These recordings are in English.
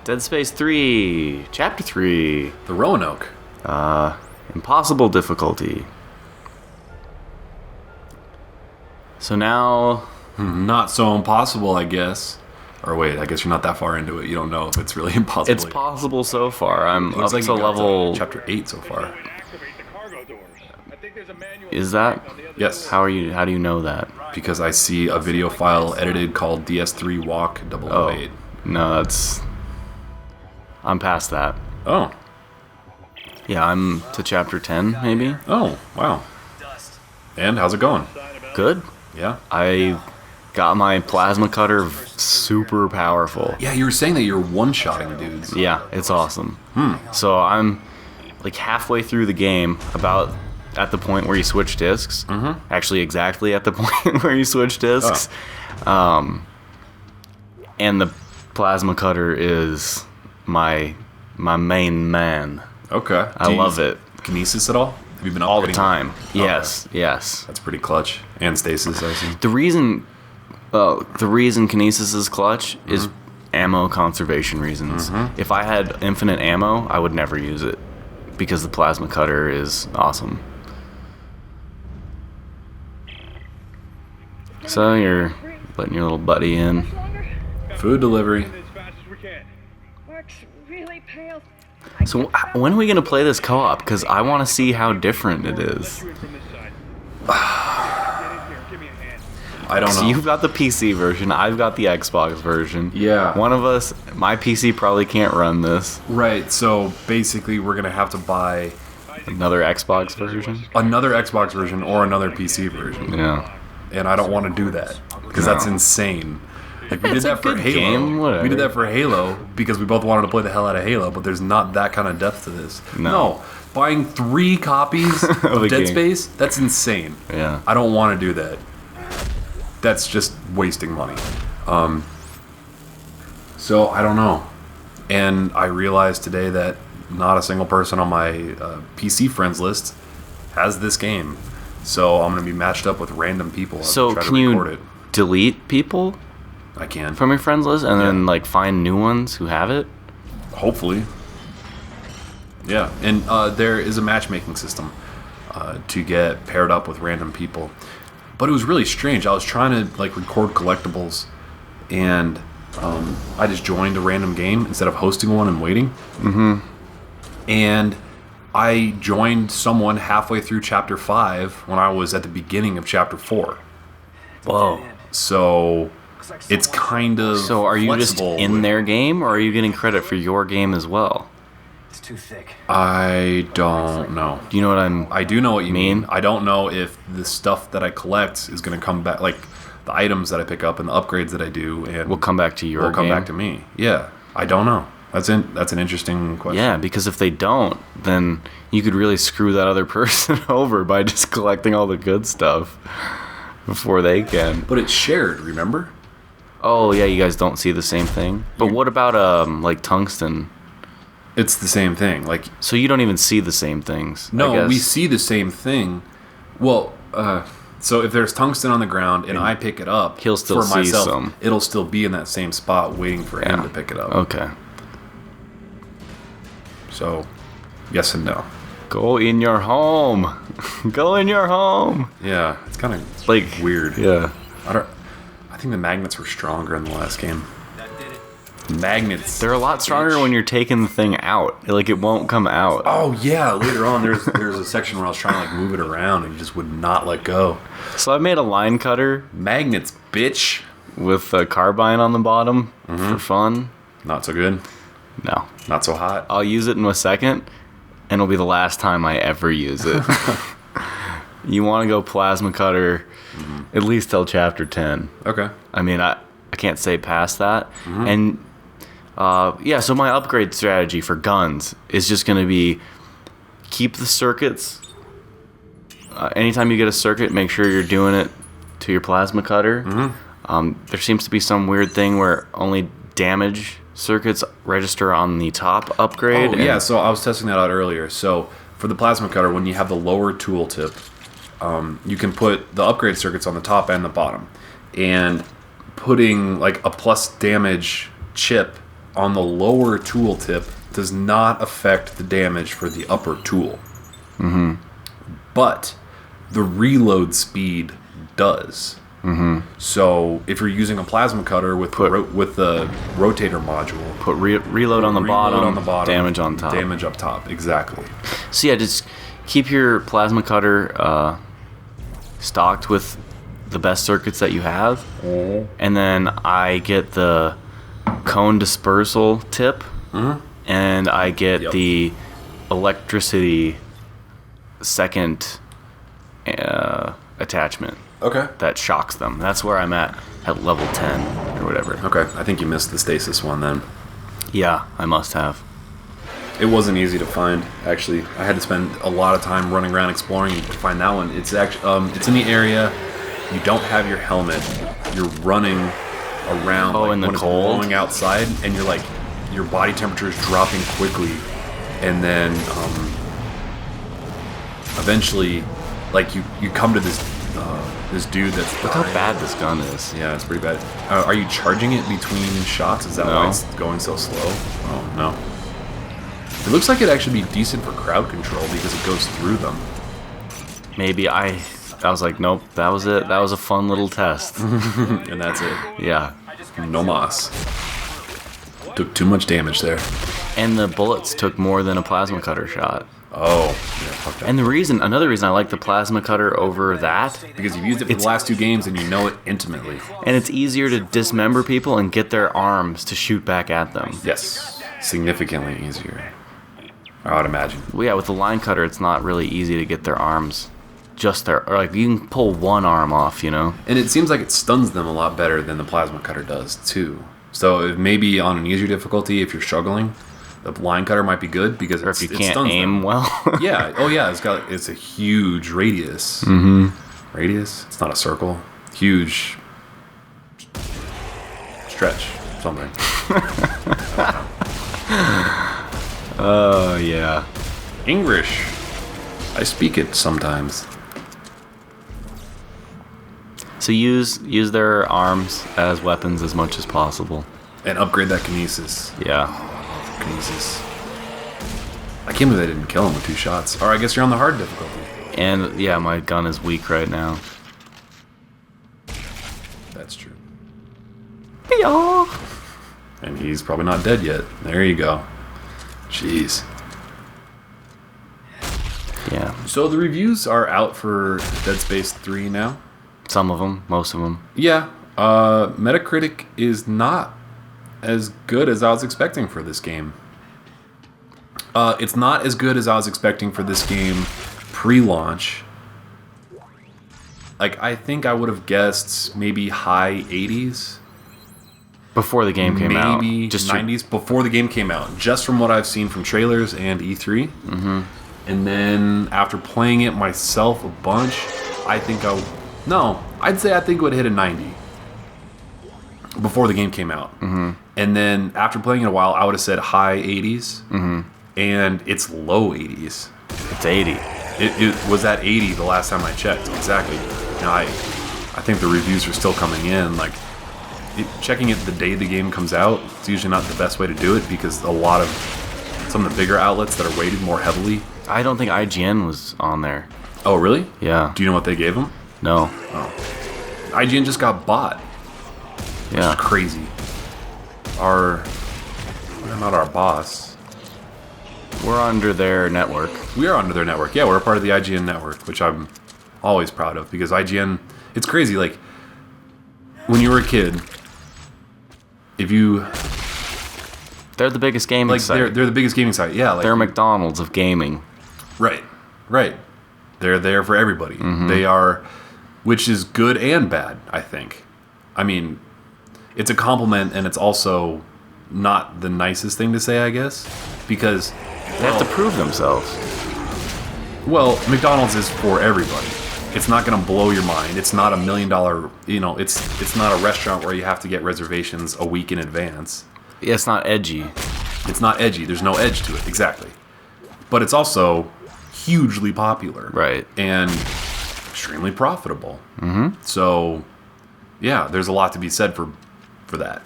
Dead Space 3, Chapter 3. The Roanoke. Impossible difficulty. So now... Not so impossible, I guess. Or wait, I guess you're not that far into it. You don't know if it's really impossible. It's possible so far. I'm up like to level... Chapter 8 so far. Is that? Yes. How do you know that? Because I see a video file edited called DS3 Walk 008. No, that's... I'm past that. Oh. Yeah, I'm to chapter 10, maybe. Oh, wow. And how's it going? Good. Yeah? I got my plasma cutter super powerful. Yeah, you were saying that you're one-shotting dudes. Yeah, it's awesome. So I'm like halfway through the game, about at the point where you switch discs. Actually, exactly at the point where you switch discs. And the plasma cutter is my main man. Okay. I love it. Kinesis at all? Have you been All the upgrading? time. Yes, Okay. yes. That's pretty clutch. And stasis, I see. The reason Kinesis is clutch is ammo conservation reasons. If I had infinite ammo, I would never use it because the plasma cutter is awesome. So you're letting your little buddy in. Food delivery. So when are we going to play this co-op? Because I want to see how different it is. I don't So know. you've got the PC version, I've got the Xbox version. Yeah. One of us, my PC probably can't run this. Right, so basically we're going to have to buy Another Xbox version? another Xbox version or another PC version. Yeah. And I don't want to do that because No. that's insane. Like we did It's a that for good Halo. game, whatever. We did that for Halo because we both wanted to play the hell out of Halo, but there's not that kind of depth to this. No. Buying 3 copies Of of a Dead game. Space, that's insane. Yeah. I don't want to do that. That's just wasting money. So I don't know. And I realized today that not a single person on my PC friends list has this game. So I'm going to be matched up with random people. I'll So try can to record you it. delete people I can. from your friends list and then like find new ones who have it? Hopefully. Yeah, and there is a matchmaking system to get paired up with random people. But it was really strange. I was trying to like record collectibles, and I just joined a random game instead of hosting one and waiting. And I joined someone halfway through Chapter 5 when I was at the beginning of Chapter 4. Whoa. So it's kind of So are you just flexible in with- their game or are you getting credit for your game as well? It's too thick. I don't know. Do you know what I'm... I do know what you Mean? mean. I don't know if the stuff that I collect is going to come back, like the items that I pick up and the upgrades that I do, and will come back to your will come game? back to me. Yeah, I don't know. That's an interesting question. Yeah, because if they don't, then you could really screw that other person over by just collecting all the good stuff before they can. But it's shared. Remember? Oh, yeah, you guys don't see the same thing? But what about, like, tungsten? It's the same thing. Like So you don't even see the same things, I no, guess. we see the same thing. Well, so if there's tungsten on the ground and I pick it up, He'll still for see myself, some. it'll still be in that same spot waiting for him Yeah. to pick it up. Okay. So, yes and no. Go in your home. Go in your home. Yeah, it's kind of Like, weird. Yeah. I think the magnets were stronger in the last game. Magnets. They're a lot stronger when you're taking the thing out. Like, it won't come out. Oh yeah, later on there's a section where I was trying to like move it around and it just would not let go. So I made a line cutter Magnets, bitch. with a carbine on the bottom for fun. Not so good. No. Not so hot. I'll use it in a second, and it'll be the last time I ever use it. You want to go plasma cutter at least till chapter 10. Okay. I mean, I can't say past that. And yeah, so my upgrade strategy for guns is just going to be keep the circuits. Anytime you get a circuit, make sure you're doing it to your plasma cutter. There seems to be some weird thing where only damage circuits register on the top upgrade. Oh yeah, so I was testing that out earlier. So for the plasma cutter, when you have the lower tool tip, you can put the upgrade circuits on the top and the bottom. And putting like a plus damage chip on the lower tool tip does not affect the damage for the upper tool. Mm-hmm. But the reload speed does. Mm-hmm. So if you're using a plasma cutter with the rotator module, put reload on the bottom, damage on top. Damage up top, exactly. So yeah, just keep your plasma cutter stocked with the best circuits that you have, and then I get the cone dispersal tip, and I get the electricity second attachment. Okay. That shocks them. That's where I'm at level 10 or whatever. Okay, I think you missed the stasis one then. Yeah, I must have. It wasn't easy to find, actually. I had to spend a lot of time running around exploring to find that one. It's actually it's in the area. You don't have your helmet. You're running around in the when cold? it's blowing outside, and you're like your body temperature is dropping quickly, and then eventually, like you come to this dude that's Look how bad this gun is. Yeah, it's pretty bad. Are you charging it between shots? Is that why it's going so slow? Oh no. It looks like it'd actually be decent for crowd control because it goes through them. Maybe I was like, nope, that was it. That was a fun little test. And that's it. Yeah. No mas. Took too much damage there. And the bullets took more than a plasma cutter shot. Oh. Yeah, fuck that. And another reason I like the plasma cutter over that, Because you've used it for the last 2 games and you know it intimately. and it's easier to dismember people and get their arms to shoot back at them. Yes. Significantly easier. I would imagine. Well, yeah, with the line cutter, it's not really easy to get their arms. Or like you can pull one arm off, you know? And it seems like it stuns them a lot better than the plasma cutter does, too. So if maybe on an easier difficulty, if you're struggling, the line cutter might be good because Or if you it can't stuns aim them. well. Yeah. Oh, yeah. It's a huge radius. Mm-hmm. Radius? It's not a circle. Huge stretch. Something. Oh, yeah. English. I speak it sometimes. So use their arms as weapons as much as possible. And upgrade that kinesis. Yeah. Kinesis. I can't believe I didn't kill him with 2 shots. Or I guess you're on the hard difficulty. And yeah, my gun is weak right now. That's true. Yeah. And he's probably not dead yet. There you go. Jeez. Yeah. So the reviews are out for Dead Space 3 now. Some of them, most of them. Yeah. Metacritic is not as good as I was expecting for this game. It's not as good as I was expecting for this game pre-launch. Like, I think I would have guessed maybe high 80s. Before the game came out. Maybe Just 90s before the game came out. Just from what I've seen from trailers and E3. Mm-hmm. And then after playing it myself a bunch, I think I'd say I think it would hit a 90 before the game came out. Mm-hmm. And then after playing it a while, I would have said high 80s. Mm-hmm. And it's low 80s. It's 80. It was at 80 the last time I checked. Exactly. Now, I think the reviews are still coming in. Like, checking it the day the game comes out, it's usually not the best way to do it because some of the bigger outlets that are weighted more heavily. I don't think IGN was on there. Oh, really? Yeah. Do you know what they gave them? No. Oh. IGN just got bought. Yeah. Which is crazy. Not our boss. We're under their network. We are under their network. Yeah, we're a part of the IGN network, which I'm always proud of because IGN, it's crazy. Like, when you were a kid, They're the biggest gaming site. they're the biggest gaming site. Yeah, like They're McDonald's of gaming. Right. They're there for everybody. Mm-hmm. They are, which is good and bad, I think. I mean, it's a compliment and it's also not the nicest thing to say, I guess, because They have to prove themselves. Well, McDonald's is for everybody. It's not going to blow your mind. It's not $1 million, it's not a restaurant where you have to get reservations a week in advance. Yeah, it's not edgy. It's not edgy. There's no edge to it. Exactly. But it's also hugely popular. Right. And extremely profitable. Mm-hmm. So, yeah, there's a lot to be said for that.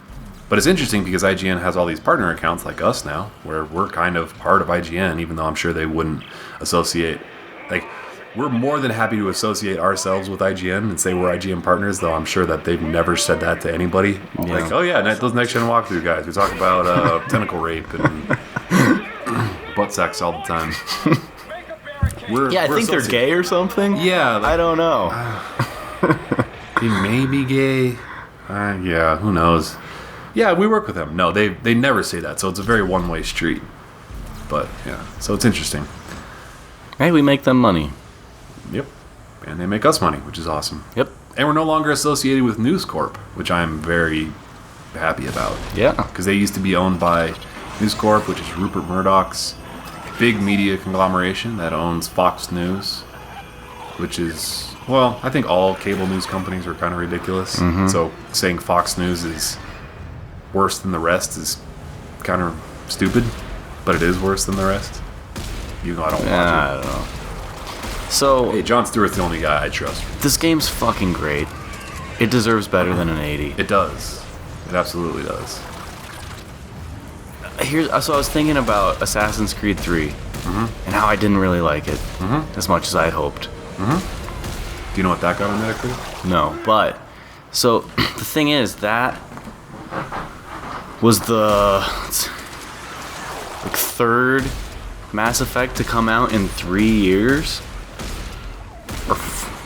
But it's interesting because IGN has all these partner accounts like us now, where we're kind of part of IGN, even though I'm sure they wouldn't associate. Like, we're more than happy to associate ourselves with IGN and say we're IGN partners, though I'm sure that they've never said that to anybody. Yeah. Like, oh yeah, those next gen walkthrough guys, we talk about tentacle rape and butt sex all the time. I think they're gay or something. Yeah, I don't know. He may be gay. Yeah, who knows? Yeah, we work with them. No, they never say that, so it's a very one-way street. But yeah, so it's interesting. Hey, we make them money. Yep, and they make us money, which is awesome. Yep. And we're no longer associated with News Corp, which I'm very happy about. Yeah. Because they used to be owned by News Corp, which is Rupert Murdoch's big media conglomeration that owns Fox News, which is, well, I think all cable news companies are kind of ridiculous. Mm-hmm. So saying Fox News is worse than the rest is kind of stupid, but it is worse than the rest. Even though I don't watch it. I don't know. So, Hey, Jon Stewart's the only guy I trust. this game's fucking great. It deserves better than an 80. It does. It absolutely does. So I was thinking about Assassin's Creed 3 and how I didn't really like it as much as I had hoped. Do you know what that got on Metacritic? No, but so the thing is that was the like third Mass Effect to come out in 3 years,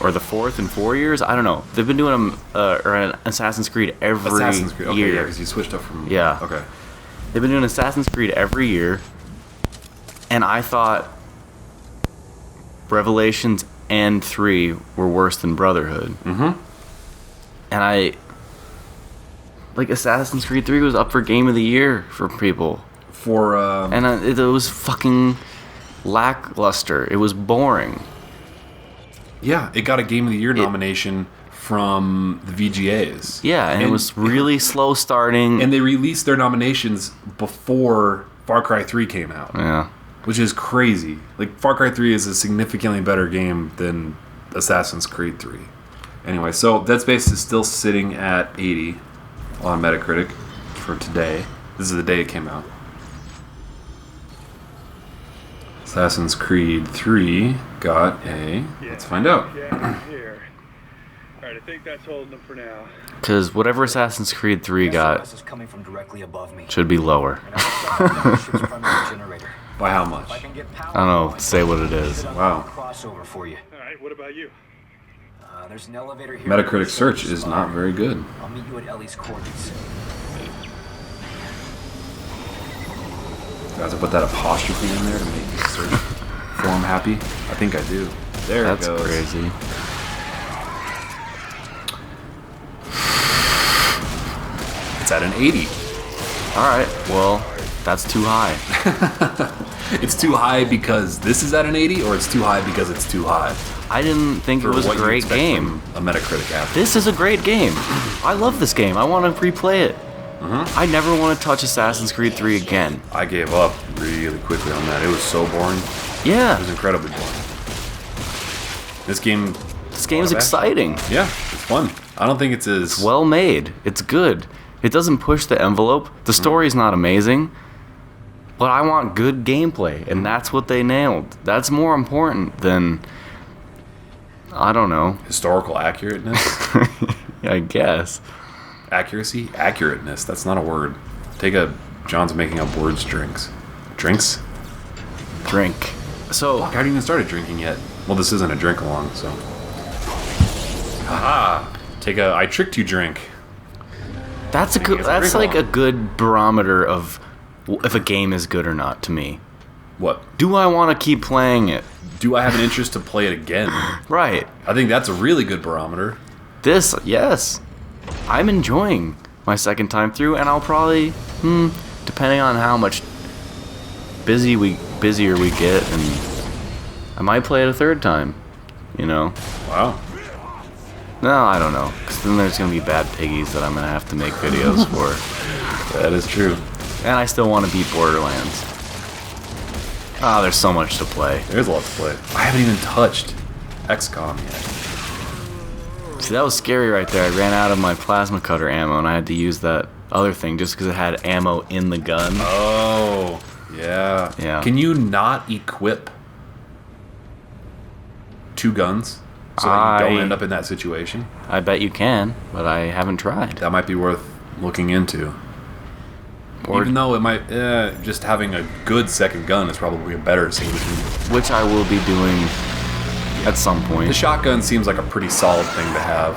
or the fourth in 4 years. I don't know. They've been doing an Assassin's Creed every Assassin's Creed. Okay, year. yeah, because you switched up from. Yeah. Okay. They've been doing Assassin's Creed every year, and I thought Revelations and 3 were worse than Brotherhood. Mm-hmm. And Assassin's Creed 3 was up for Game of the Year for people. For And it was fucking lackluster. It was boring. yeah, it got a Game of the Year nomination from the VGAs. Yeah, and it was really slow starting. And they released their nominations before Far Cry 3 came out. Yeah. Which is crazy. Like, Far Cry 3 is a significantly better game than Assassin's Creed 3. Anyway, so Dead Space is still sitting at 80 on Metacritic for today. This is the day it came out. Assassin's Creed 3 got a... Let's find out. Yeah, I'm here. Alright, I think that's holding them for now. Because whatever Assassin's Creed 3 got is coming from directly above me. should be lower. By how much? I don't know. Say what it is. Wow. Crossover for you. Alright, what about you? There's an elevator here. Metacritic search is not very good. I'll meet you at Ellie's coordinates. Do I have to put that apostrophe in there to make the search form happy? I think I do. There That's it goes. crazy. It's at an 80. Alright, well, that's too high. It's too high because this is at an 80, or it's too high because it's too high? I didn't think it was a what you great expect game. from a Metacritic app. This is a great game. I love this game. I want to replay it. I never want to touch Assassin's Creed 3 again. I gave up really quickly on that. It was so boring. It was Yeah, incredibly boring. This game, this game's Lot of action. exciting. yeah, it's fun. I don't think it's as Well made. It's good. It doesn't push the envelope. The story's not amazing. But I want good gameplay, and that's what they nailed. That's more important than, I don't know, historical accurateness. I guess. Accuracy? Accurateness. That's not a word. John's making up words, drinks. Drinks? Drink. So, Fuck, I haven't even started drinking yet. Well, this isn't a drink along, so. Haha. I tricked you drink. that's a good. it's a That's drink like a along. good barometer of if a game is good or not to me. What? Do I want to keep playing it? Do I have an interest to play it again? Right. I think that's a really good barometer. Yes. I'm enjoying my second time through, and I'll probably, depending on how much busier we get, and I might play it a third time. You know? Wow. No, I don't know. Because then there's gonna be bad piggies that I'm gonna have to make videos for, That is true. and I still want to beat Borderlands. Ah, there's so much to play. There's a lot to play. I haven't even touched XCOM yet. See, that was scary right there. I ran out of my plasma cutter ammo, and I had to use that other thing just because it had ammo in the gun. Oh, yeah. Yeah. Can you not equip 2 guns so that you don't end up in that situation? I bet you can, but I haven't tried. That might be worth looking into. Or, Even though it might, just having a good second gun is probably a better solution. which I will be doing at some point. The shotgun seems like a pretty solid thing to have.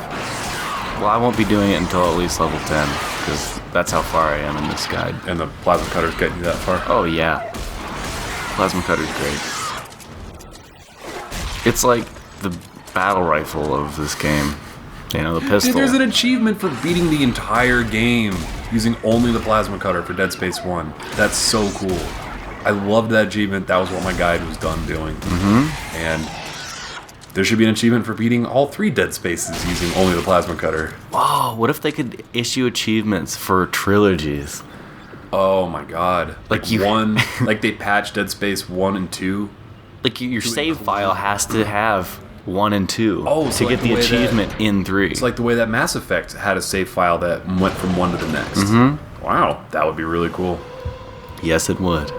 Well, I won't be doing it until at least level 10, because that's how far I am in this guide. And the plasma cutter's getting you that far. Oh, yeah. Plasma cutter's great. It's like the battle rifle of this game. You know, the pistol. Dude, there's an achievement for beating the entire game using only the plasma cutter for Dead Space 1. That's so cool. I loved that achievement. That was what my guide was done doing. Mm-hmm. And there should be an achievement for beating all 3 Dead Spaces using only the plasma cutter. Whoa, what if they could issue achievements for trilogies? Oh my god. Like you- like they patched Dead Space 1 and 2. Like, your save file has to have 1 and 2 Oh, to so get like the the way achievement in 3. It's like the way that Mass Effect had a save file that went from one to the next. Mm-hmm. Wow, that would be really cool. Yes, it would.